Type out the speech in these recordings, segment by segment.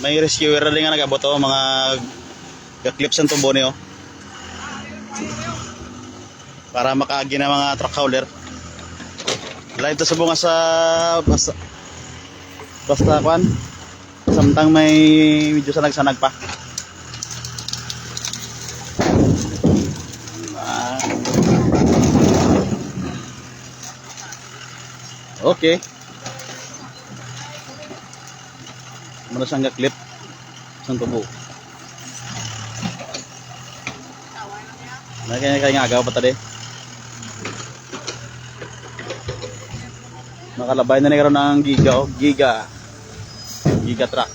may rescuer rin nga nagabot o mga clips ng tumbo niyo para makaagi na mga truck hauler. Live to sa bunga sa basta kwan samtang may medyo sanag-sanag pa. Okay. Muna siyang ga-clip isang tubo. Kaya nga agaw pa tadi. Nakalabay na karon ng giga truck.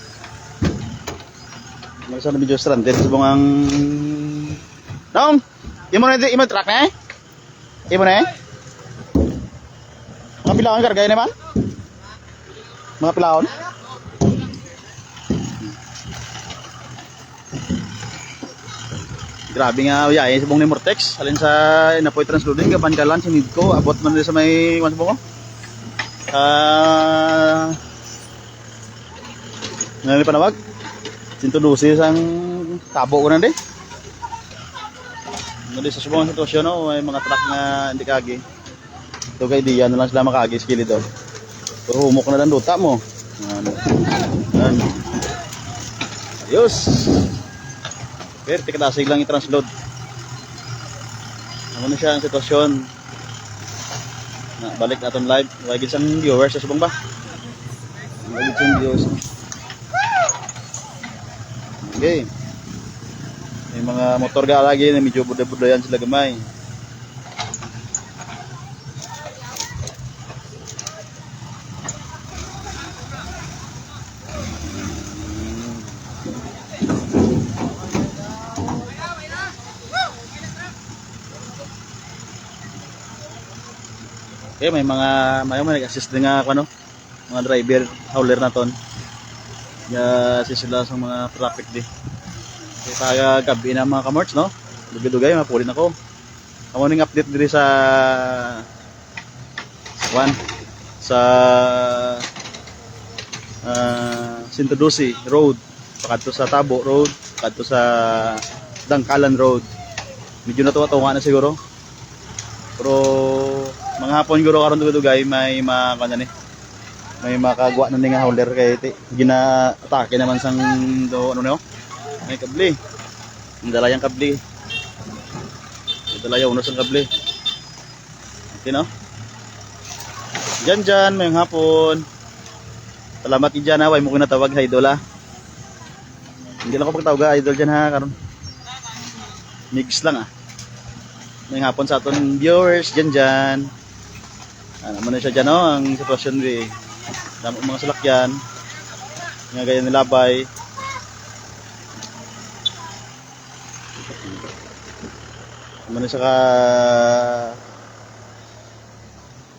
Muna sa medyo stranded sa bungang Naong, imo truck na eh? Imo na eh? Mga pilaon kargay naman? Mga pilaon? Grabe nga uyay sa bong ni Mortex. Alin sa inapoy transloading kapan kalan si Midco abot man sa may mas bungo. Nani panawag? 112 sang tabo ko na di. Nali sa subong sitwasyon no, may mga truck nga hindi kagi. Ito kay Diyan na lang sila makagi skilid daw. Pero humok na lang duta mo. Ano. Ayos. Pero tikadasig lang i-transload. Ano na siya ang sitwasyon. Balik natin live. Wagid sang viewers sa subong ba? Wagid sang viewers. Okay. May mga motor ga lagi na medyo buday-budayan sila gamay. Okay, may nag-assist din nga ano, mga driver, hauler na ton. Assist sila sa mga traffic di. Kaya taga gabi na mga kamorts, no? Dugay-dugay, mapulin ako. Ako ning update diri sa sa 112 road, pakadto sa Tabo road, pakadto sa Dangkalan road. Medyo natuwa-tuwa na siguro. Pero mga hapon guro karon dugay may may makagawa na nga hauler kay gina-atake naman sang do ano no. May kabli. Dala yang kabli. Dala yung unos ang kabli. Okay no? Diyan may hapon. Salamat diyan ha, way mo ko natawag sa idol ha. Hindi lang ako pagtawag idol diyan ha karon. Mix lang ah. May hapon sa aton viewers diyan. Ano man siya diyan no, ang sitwasyon di. Damo mga salakyan. Nga gaya nilabay. Ano siya ka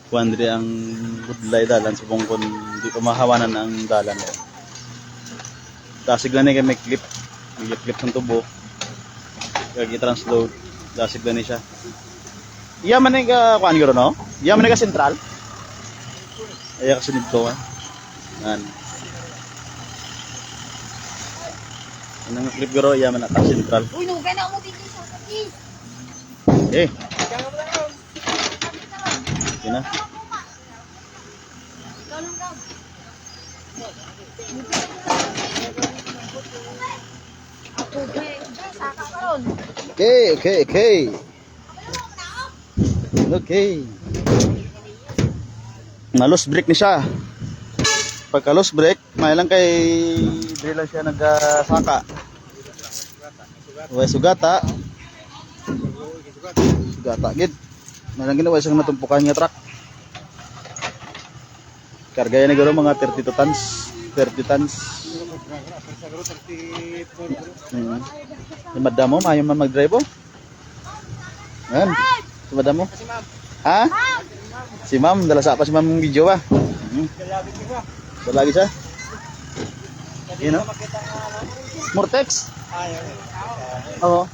kuandri ang budlay dalan sa bungkon di pa mahawanan ang dalan. Dasig lang ni kay may clip ng tubo. Kaya i-transload. Dasig lang ni siya. Iya man ni ka kuan guro no? Iya man ni ka sentral. Aya ka sunod ko. Yan. Anong clip guro iya man ata sentral. Uy, no gana mo dito sa kati. Eh. Kina. Okay. Na-loose brake ni siya. Pagka loose brake, may lang kay dili lang siya nagsaka. Way sugata gid. May lang ginawa siyang natumpukan nga truck. Kargaya na garo mga 32 tons. 30 tons. Yung madam mo, mayo man mag-drive oh. Yan. Si madam mo. Ha? Si ma'am, dala sa pa si ma'am ng video ba? Dala lagi siya. You know? Mortex. Oo.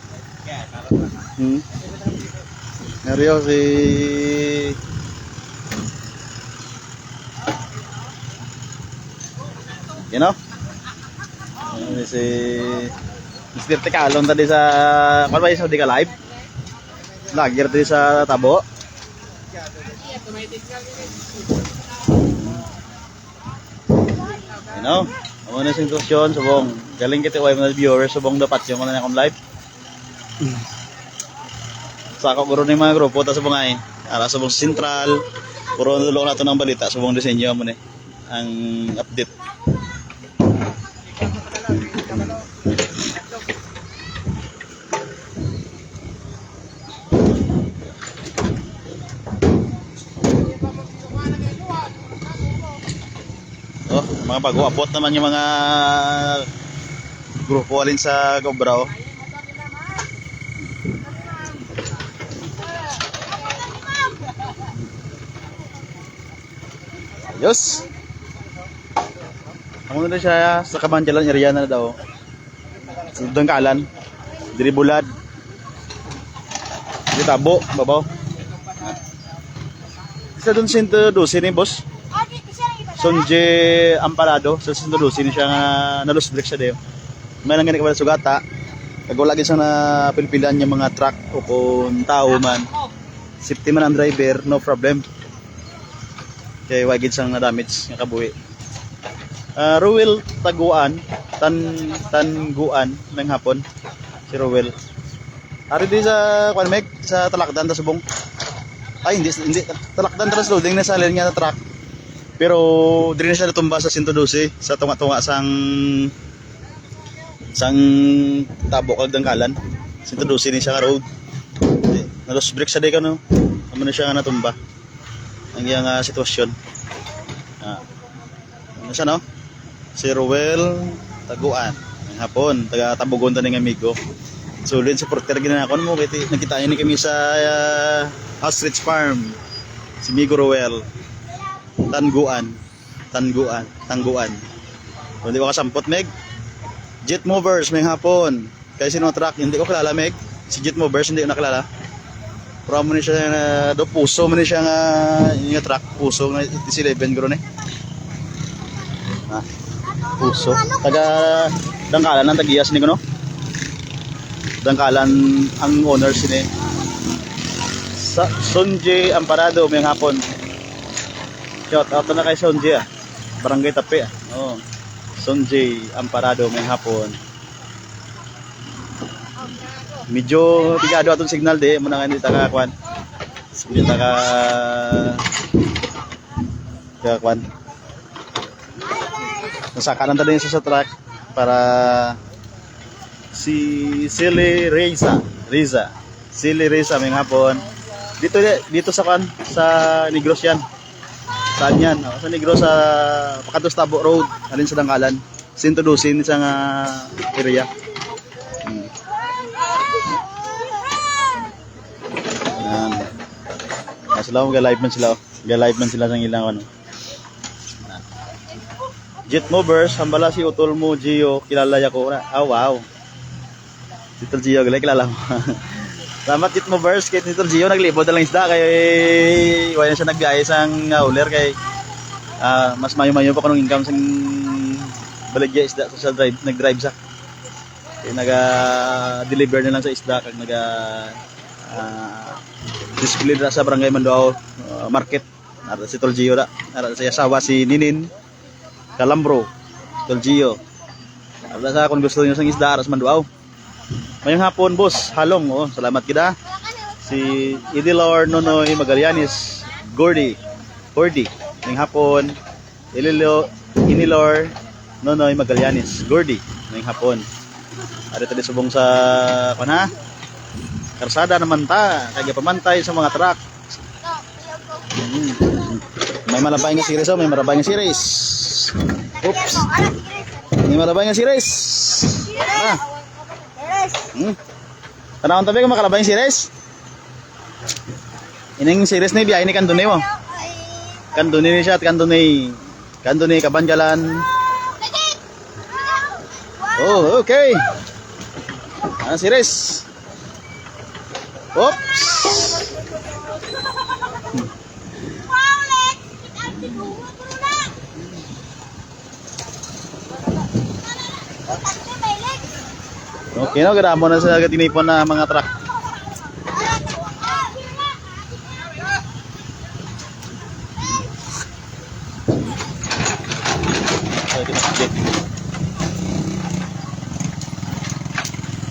Neryo si you know? Si Mr. Tikalon tadi sa ano ba yung Saudi ka live? Lager tadi sa Tabo. You know, amo na sitwasyon subong galing kita way mga viewers subong dapat yung mga akong live. Sa ako guro ni mga grupo ta subong ay ara subong Central puro nulong nato ng balita subong disenyo mo ni ang update. Oh, mga bago-apot naman yung mga grupo alin sa Gobrao. Ayos. Ang na siya sa Kabanjalan area na daw. Sa Dangkalan, diri Bulad. Di Tabo, babaw. Isa doon sinto dosi ni boss. Sonje Amparado sa sinto dosi ni siya nga nalus break siya dayo. May nang gani ka sugata. Kagwala gid sa na pilpilan niya mga truck o kung tao man. Safety man ang driver, no problem. Kaya wagid sang na damage nga kabuhi. Ruel Taguan, Tanguan ng hapon. Si Ruel. Ari di sa Kwanmeg sa Talakdan ta subong. Ay hindi Talakdan trans loading na sa linya na truck. Pero diri na siya natumba sa 112 sa tunga-tunga sang Tabo kag Dangkalan. 112 ni siya ka road. Nalos break sa day ka no. Amo na siya nga natumba. Ang iyang sitwasyon. Ano siya no? Si Ruel Taguan ng hapon, taga Tabugon ta ning amigo. Solid supporter ginakon mo kay nakita ni kami sa Ostrich Farm. Si Migo Ruel Tanguan. Kung di ko kasampot Meg. Jet Movers may hapon. Kay sino truck hindi ko kilala Meg. Si Jet Movers hindi ko nakilala. Pero mo ni siya do puso mo ni siya nga truck puso na 11 guro ni. Puso. Taga Dangkalan ang tagiyas ni ko no. Dangkalan ang owner sini. Sa Sonje Amparado may hapon. Shout out na kay Sonje Barangay Tapi Oh. Sonje Amparado may hapon. Medyo tigado atong signal di mo na nga dito ka kwan. Dito ka kwan. Nasakanan tayo sa truck para si Silly Reza may hapon. Dito sa kwan sa Negros yan. Saan yan? Sa Negros sa Pakatos Tabo Road, alin sa Dangkalan. 112 sa nga area. Sila mag-live man sila. Ga-live man sila sang ilang ano. Jet Movers, hambala si Utol mo Gio, kilala ya ko. Wow. Utol Gio, kilala mo. Salamat Jet Movers, kay Utol Gio naglibot na lang isda kay wala siya nagbiyahe sang hauler kay mas mayo-mayo pa kanong income sang baligya isda sa nag-drive sa. Kaya naga-deliver na lang sa isda kag display na sa Barangay Manduao market. Ara si Tol Gio da. Ara sa asawa si Ninin Calambro, Tol Gio. Ara sa kung gusto niyo sang isda ara sa Manduao. Mayong hapon boss, halong salamat kita. Si Idilor Nonoy Magallanes, Gordy. Mayong hapon. Inilor Nonoy Magallanes, Gordy. Mayong hapon. Ari tadi subong sa kana karsada naman ta, kaya pamantay sa mga truck. May malabay nga series may malabay nga series. Oops. May malabay nga series. Tanawon tabi ko makalabay nga series. Ining series ni biyahe ni Kandunay mo. Kandunay ni siya at Kandunay Kabanjalan. Oh, okay. Ano series? Oops. Tatlo may legs. Okay no, ganda mo na sa tinipon na mga truck.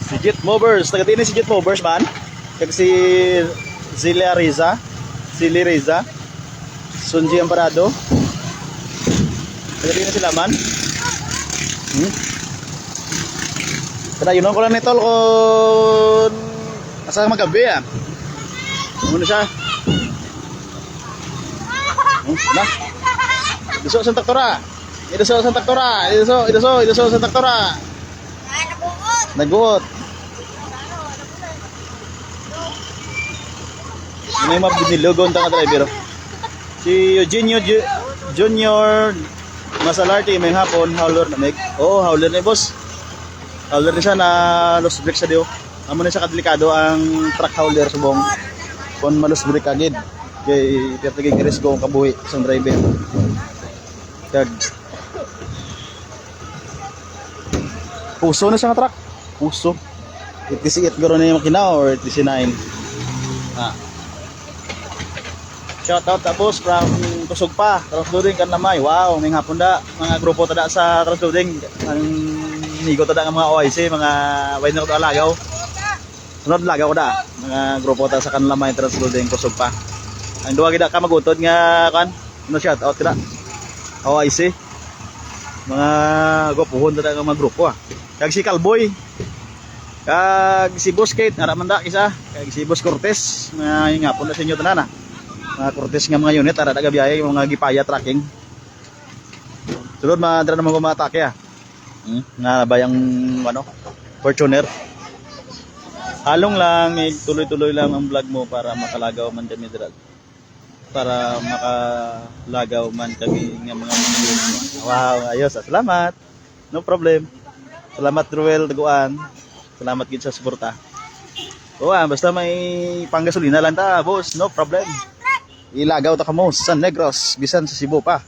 Si Jet Movers, taga si Jet Movers man. Kag si Zilia Reza, Zili Reza, Sunji Amparado. Taga sila man. Kada yun ko lang nito kung asa magabi ah. Ano siya? Na. Iduso sa taktora. Iduso sa taktora. Iduso sa taktora. Naguot. Ano yung mabinilogon ta ka driver? Si Eugenio Junior Masalarte may hapon howler na meg. Oh, howler na boss. Howler na siya na lost brake sa dio. Amo na siya kadelikado ang truck howler subong. Kon malus brake agid. Kay pertagig risko ang kabuhi sa driver. Kag puso na siya nga truck. Puso. 88 garo na yung makina or 89. Ah. Shout out tapos from Kusog pa, Transloading kan lamay. Wow, may hapon da mga grupo tada sa Transloading. Ang nigo tada nga mga OIC, mga winer ko alagaw. Sunod lagaw ko da. Mga grupo tada sa kan lamay Transloading Kusog pa. Ang duwa gid ka magutod nga kan. No shout out kada. OIC. Mga gopuhon tada nga mga grupo ah. Kag si Calboy. Kag si Boss Kate, ara man da kisa. Kag si Boss Cortez, mga hapon na sa inyo tanan ah. Mga Cortez nga mga unit ara daga biyahe mga gipaya tracking. Sulod madra naman ko matake ah. Nga bayang ano, Fortuner. Halong lang, tuloy-tuloy lang ang vlog mo para makalagaw man kami dira. Para makalagaw man kami nga mga viewers mo. Wow, ayos. Salamat. No problem. Salamat Ruel Taguan. Salamat gid sa suporta. Oo, basta may panggasolina lang ta, boss. No problem. Ilagaw ta kamo sa San Negros, bisan sa Cebu pa.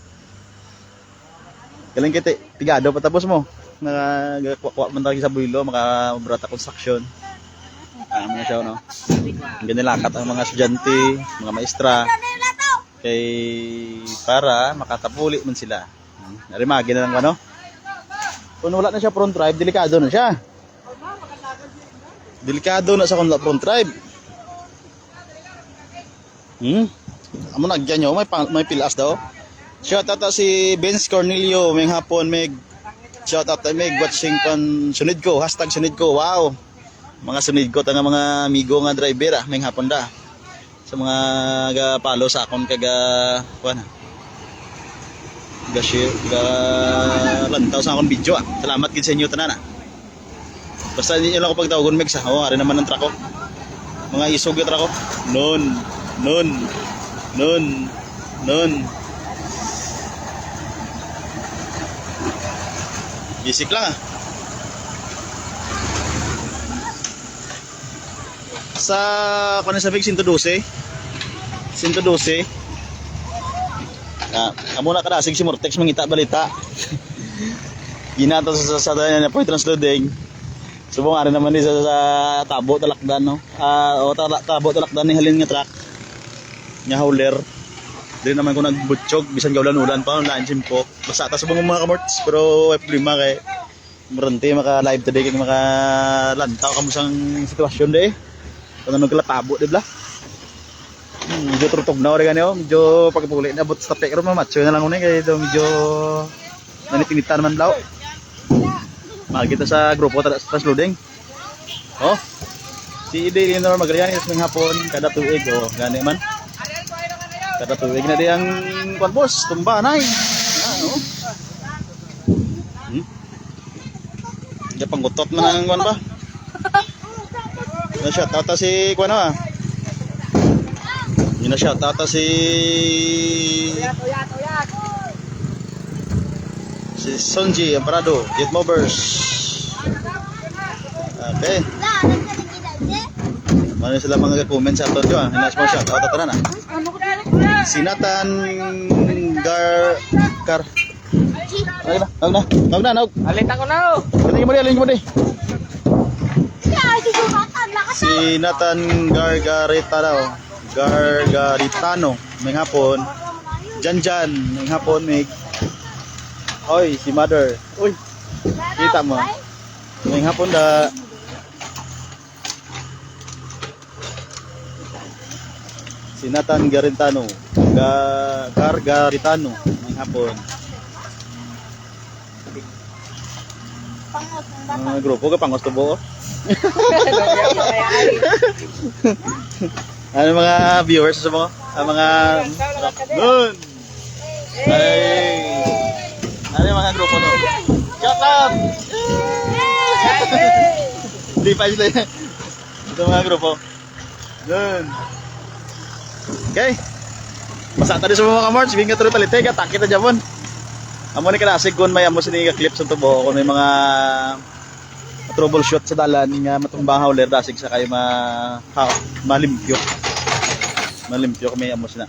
Galing kiti, tigado pa tapos mo. Nagakuha man tagi sa Builo, makabrata construction. Mga siya no. Ganilakat ang mga estudyante, mga maestra. Kay para makatapuli man sila. Narimagi na lang ano. Kung wala na siya front drive, delikado na siya. Delikado na sa kung front drive. Amo nagyan nyo, may pilas daw. Shout out si Vince Cornelio, may hapon may shout out may watching kon sunod ko, #sunod ko. Wow. Mga sunod ko ta nga mga amigo nga driver ah, may hapon da. Sa mga ga-follow sa akon kaga kuan. Ga-share, lantaw sa akon video ah. Salamat gid sa inyo tanan ah. Basta hindi lang ako pagtawagon meg sa. Oh, ari naman ang truck ko. Mga isog yung truck ko. Nun. Bisik lang ah. Sa kung sa Big 112. Amo na kada sig si Mortex mangita balita. Ginato sa na po Transloading. Subong ari naman di sa tabo talakdan no. Tabo talakdan ni halin nga truck. Nya hauler. Dili naman ko nagbutsyog bisan gawlan-ulan pa na po. Basta ta subong mga kamorts pero may problema kay Murante maka live today kay maka lantaw kamo sang sitwasyon de. Kung ano kala tabo di bla. Medyo turtog na ori ganyo, medyo pagpuli na but stop pero mamatcho na lang una kay medyo nanitinitan man daw. Makita sa grupo sa Transloading. Oh. Si Ide Leonor Magalianes ng hapon kada tuig oh, gani man. Kada tuig na di ang kuan boss, tumba nay. Oh. Ya panggutot man ang kuan ba? Na shout out si kuan ah. Yun na shout out si Sonji Amparado, Jet Movers. Okay. Mano sila mga comment sa aton ah. Hinas mo shout out tanan ah. Sinatan Naog. Alita ko na. Alin mo di. Kaya, si Jonathan, lakas Si Nathan Gargaritano, may hapon. Jan, may hapon, may. Oy, si Mother. Uy, kita mo. May hapon da. Si Nathan Gargaritano, Gargaritano, may hapon. Pangot ng bata. Mga grupo ka pangos to buo. Ano mga viewers sa mga mga Good. Ay. Ano yung mga grupo no? Shout out. Di pa sila. Ito mga grupo. Good. Okay. Basta tadi sa mga kamords, sige nga tuloy talitega, takit na dyan. Amo ni kanasig kung may amo siniga clip sa tubo kung may mga troubleshoot sa dalan nga matumbahaw ler dasig sa kay malimpyo. Malimpyo kami amo sina.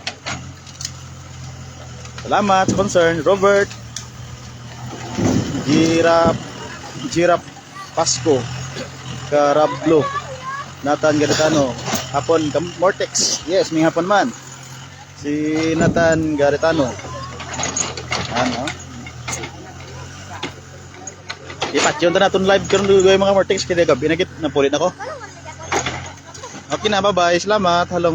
Salamat sa concern, Robert. Girap Pasco. Karablo. Nathan Garitano. Hapon Mortex. Yes, may hapon man. Si Nathan Garitano. Ano? Ipat yun na natin live karon mga Mortex kaya gabi na pulit ako. Okay na, bye-bye. Salamat. Hello.